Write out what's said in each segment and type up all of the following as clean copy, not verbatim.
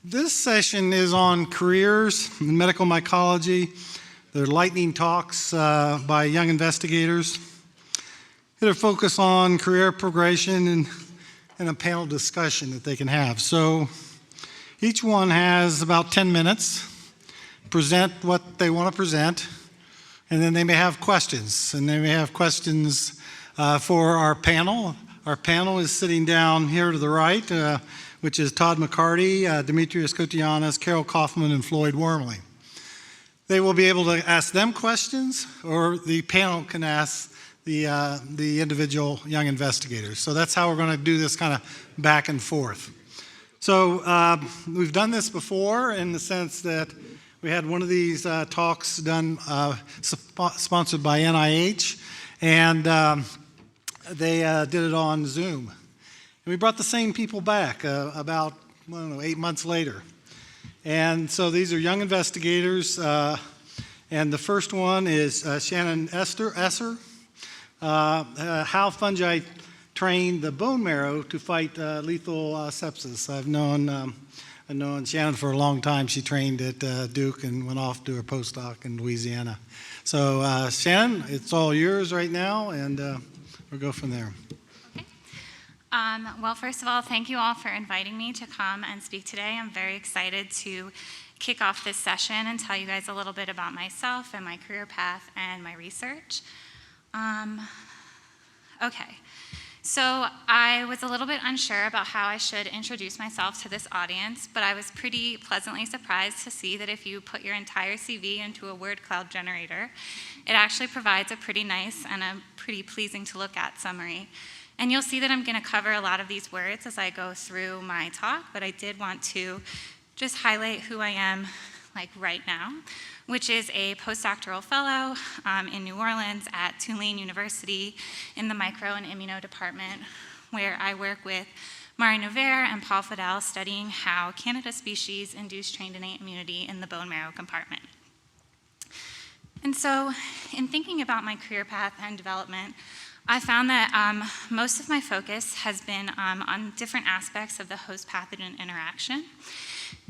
This session is on careers in medical mycology. They're lightning talks by young investigators. It'll focus on career progression and a panel discussion that they can have. So each one has about 10 minutes, present what they want to present, and then they may have questions. And they may have questions for our panel. Our panel is sitting down here to the right, which is Todd McCarty, Demetrius Kotianis, Carol Kaufman, and Floyd Wormley. They will be able to ask them questions, or the panel can ask the individual young investigators. So that's how we're going to do this kind of back and forth. So we've done this before in the sense that we had one of these talks done, sponsored by NIH, and they did it on Zoom. And we brought the same people back about, 8 months later. And so these are young investigators, and the first one is Shannon Esher, how fungi train the bone marrow to fight lethal sepsis. I've known Shannon for a long time. She trained at Duke and went off to her postdoc in Louisiana. So Shannon, it's all yours right now, and we'll go from there. Well, first of all, thank you all for inviting me to come and speak today. I'm very excited to kick off this session and tell you guys a little bit about myself and my career path and my research. Okay, so I was a little bit unsure about how I should introduce myself to this audience, but I was pretty pleasantly surprised to see that if you put your entire CV into a word cloud generator, it actually provides a pretty nice and a pretty pleasing to look at summary. And you'll see that I'm going to cover a lot of these words as I go through my talk, but I did want to just highlight who I am right now, which is a postdoctoral fellow in New Orleans at Tulane University in the micro and immuno department, where I work with Mari Novaire and Paul Fidel studying how Candida species induce trained innate immunity in the bone marrow compartment. And so in thinking about my career path and development, I found that most of my focus has been on different aspects of the host-pathogen interaction.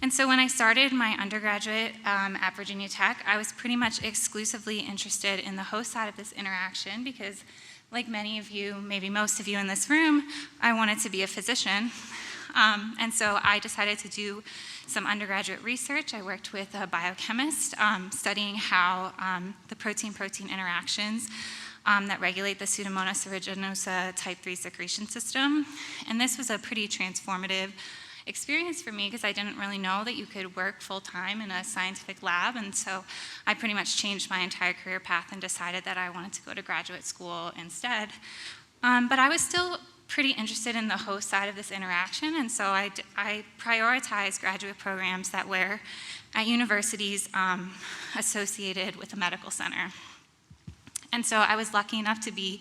And so when I started my undergraduate at Virginia Tech, I was pretty much exclusively interested in the host side of this interaction because, like many of you, maybe most of you in this room, I wanted to be a physician. And so I decided to do some undergraduate research. I worked with a biochemist studying how the protein-protein interactions that regulate the Pseudomonas aeruginosa type 3 secretion system. And this was a pretty transformative experience for me because I didn't really know that you could work full-time in a scientific lab, and so I pretty much changed my entire career path and decided that I wanted to go to graduate school instead. But I was still pretty interested in the host side of this interaction, and so I prioritized graduate programs that were at universities associated with a medical center. And so I was lucky enough to be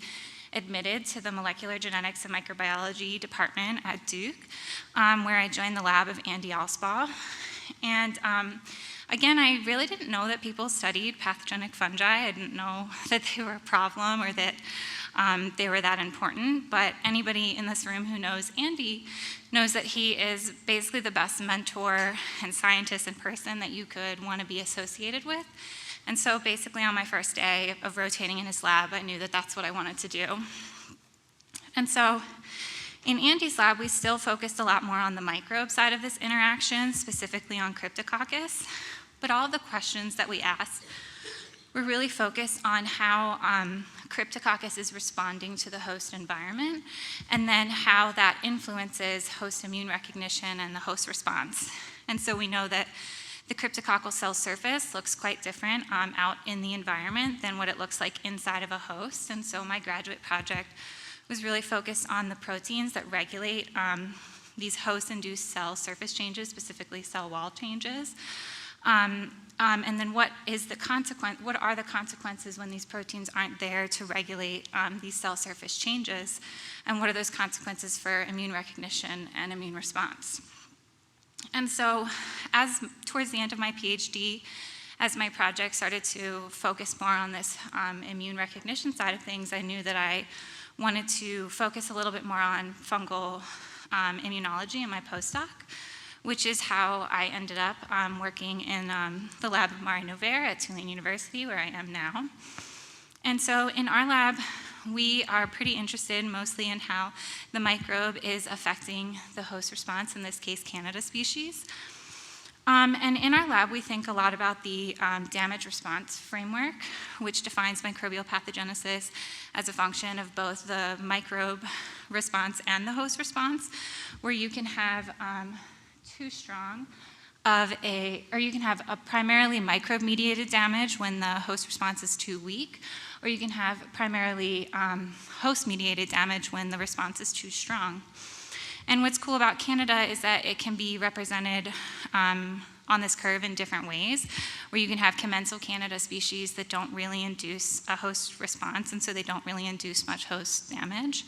admitted to the molecular genetics and microbiology department at Duke, where I joined the lab of Andy Alsbaugh. And again, I really didn't know that people studied pathogenic fungi. I didn't know that they were a problem or that they were that important. But anybody in this room who knows Andy knows that he is basically the best mentor and scientist and person that you could want to be associated with. And so basically on my first day of rotating in his lab, I knew that that's what I wanted to do. And so in Andy's lab, we still focused a lot more on the microbe side of this interaction, specifically on Cryptococcus. But all of the questions that we asked were really focused on how Cryptococcus is responding to the host environment, and then how that influences host immune recognition and the host response. And so we know that the cryptococcal cell surface looks quite different out in the environment than what it looks like inside of a host. And so my graduate project was really focused on the proteins that regulate these host-induced cell surface changes, specifically cell wall changes. And then what are the consequences when these proteins aren't there to regulate these cell surface changes? And what are those consequences for immune recognition and immune response? And so towards the end of my PhD, as my project started to focus more on this immune recognition side of things, I knew that I wanted to focus a little bit more on fungal immunology in my postdoc, which is how I ended up working in the lab of Mari Novaire at Tulane University, where I am now. And so in our lab, we are pretty interested mostly in how the microbe is affecting the host response, in this case, Candida species. And in our lab, we think a lot about the damage response framework, which defines microbial pathogenesis as a function of both the microbe response and the host response, where you can have too strong of you can have a primarily microbe-mediated damage when the host response is too weak, or you can have primarily host-mediated damage when the response is too strong. And what's cool about Candida is that it can be represented on this curve in different ways, where you can have commensal Candida species that don't really induce a host response, and so they don't really induce much host damage.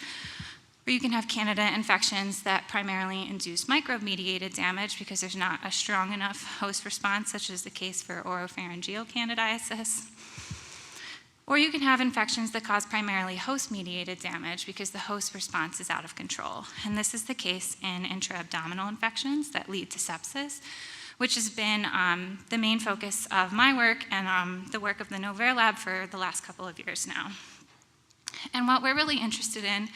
Or you can have Candida infections that primarily induce microbe-mediated damage because there's not a strong enough host response, such as the case for oropharyngeal candidiasis. Or you can have infections that cause primarily host-mediated damage because the host response is out of control. And this is the case in intra-abdominal infections that lead to sepsis, which has been the main focus of my work and the work of the Novaire lab for the last couple of years now. And what we're really interested in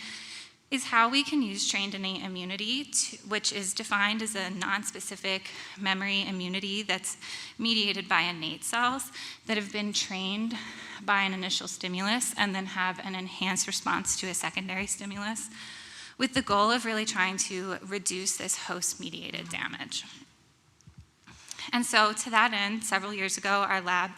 is how we can use trained innate immunity, which is defined as a nonspecific memory immunity that's mediated by innate cells that have been trained by an initial stimulus and then have an enhanced response to a secondary stimulus, with the goal of really trying to reduce this host-mediated damage. And so to that end, several years ago, our lab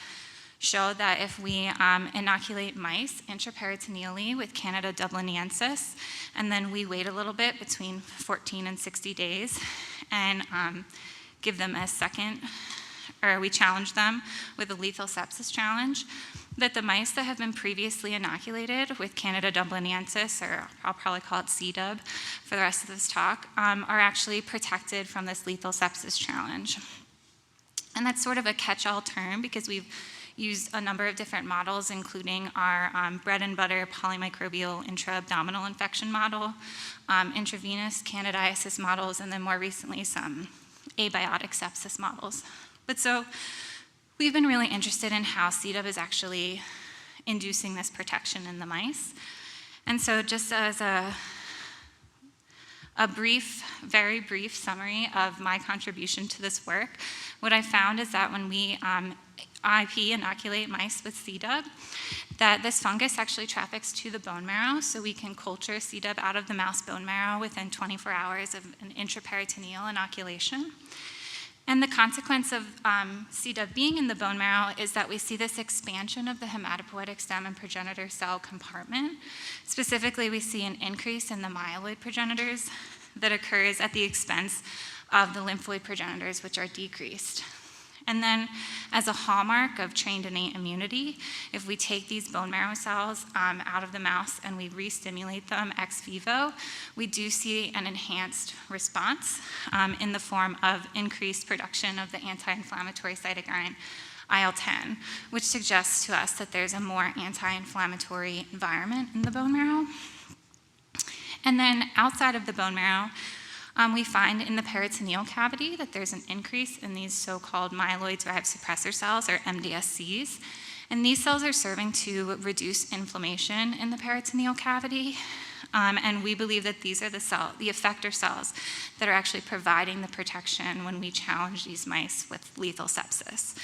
showed that if we inoculate mice intraperitoneally with Candida dubliniensis, and then we wait a little bit between 14 and 60 days and give them a second, or we challenge them with a lethal sepsis challenge, that the mice that have been previously inoculated with Candida dubliniensis, or I'll probably call it C-dub for the rest of this talk, are actually protected from this lethal sepsis challenge. And that's sort of a catch-all term because we've used a number of different models, including our bread and butter polymicrobial intra-abdominal infection model, intravenous candidiasis models, and then more recently some abiotic sepsis models. But so we've been really interested in how C-dub is actually inducing this protection in the mice. And so just as a brief, very brief summary of my contribution to this work, what I found is that when we IP inoculate mice with C-dub, that this fungus actually traffics to the bone marrow, so we can culture C-dub out of the mouse bone marrow within 24 hours of an intraperitoneal inoculation. And the consequence of C-dub being in the bone marrow is that we see this expansion of the hematopoietic stem and progenitor cell compartment. Specifically, we see an increase in the myeloid progenitors that occurs at the expense of the lymphoid progenitors, which are decreased. And then, as a hallmark of trained innate immunity, if we take these bone marrow cells out of the mouse and we re-stimulate them ex vivo, we do see an enhanced response in the form of increased production of the anti-inflammatory cytokine IL-10, which suggests to us that there's a more anti-inflammatory environment in the bone marrow. And then outside of the bone marrow, we find in the peritoneal cavity that there's an increase in these so-called myeloid-derived suppressor cells, or MDSCs. And these cells are serving to reduce inflammation in the peritoneal cavity. And we believe that these are the effector cells that are actually providing the protection when we challenge these mice with lethal sepsis.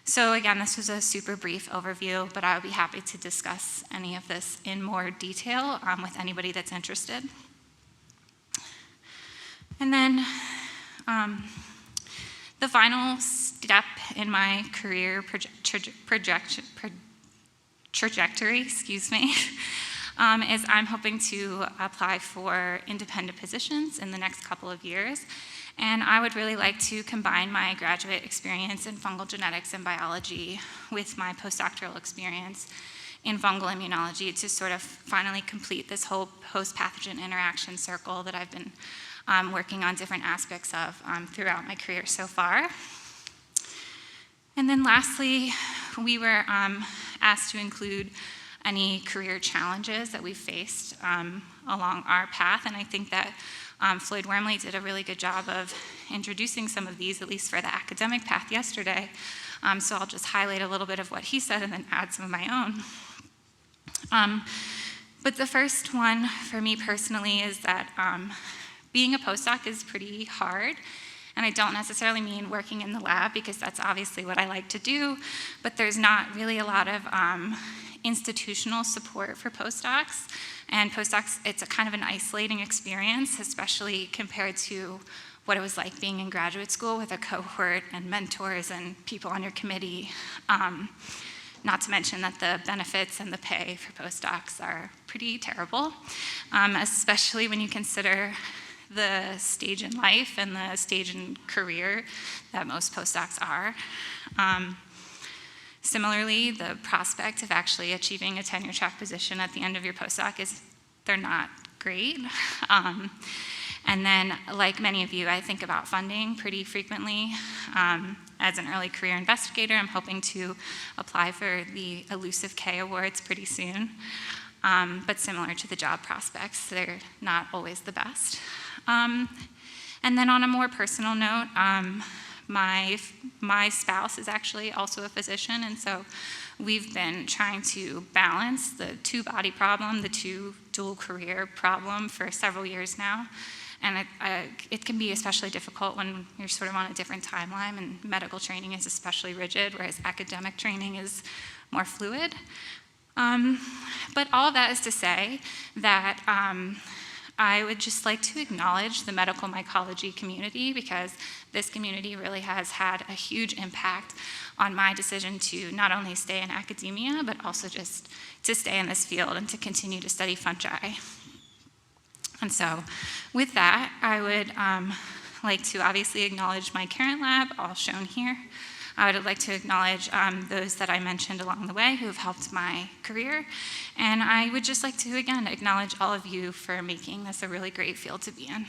So again, this was a super brief overview, but I would be happy to discuss any of this in more detail with anybody that's interested. And then the final step in my career trajectory, is I'm hoping to apply for independent positions in the next couple of years. And I would really like to combine my graduate experience in fungal genetics and biology with my postdoctoral experience in fungal immunology to sort of finally complete this whole host-pathogen interaction circle that I've been working on different aspects of throughout my career so far. And then lastly, we were asked to include any career challenges that we've faced along our path. And I think that Floyd Wormley did a really good job of introducing some of these, at least for the academic path yesterday. So I'll just highlight a little bit of what he said and then add some of my own. But the first one for me personally is that being a postdoc is pretty hard. And I don't necessarily mean working in the lab, because that's obviously what I like to do, but there's not really a lot of institutional support for postdocs. And postdocs, it's a kind of an isolating experience, especially compared to what it was like being in graduate school with a cohort and mentors and people on your committee. Not to mention that the benefits and the pay for postdocs are pretty terrible, especially when you consider the stage in life and the stage in career that most postdocs are. Similarly, the prospect of actually achieving a tenure track position at the end of your postdoc they're not great. And then, like many of you, I think about funding pretty frequently. As an early career investigator, I'm hoping to apply for the elusive K awards pretty soon. But similar to the job prospects, they're not always the best. And then on a more personal note, my spouse is actually also a physician, and so we've been trying to balance the two-body problem, the two dual career problem for several years now. And it can be especially difficult when you're sort of on a different timeline, and medical training is especially rigid, whereas academic training is more fluid. But all of that is to say that I would just like to acknowledge the medical mycology community, because this community really has had a huge impact on my decision to not only stay in academia, but also just to stay in this field and to continue to study fungi. And so with that, I would like to obviously acknowledge my current lab, all shown here. I would like to acknowledge those that I mentioned along the way who have helped my career. And I would just like to, again, acknowledge all of you for making this a really great field to be in.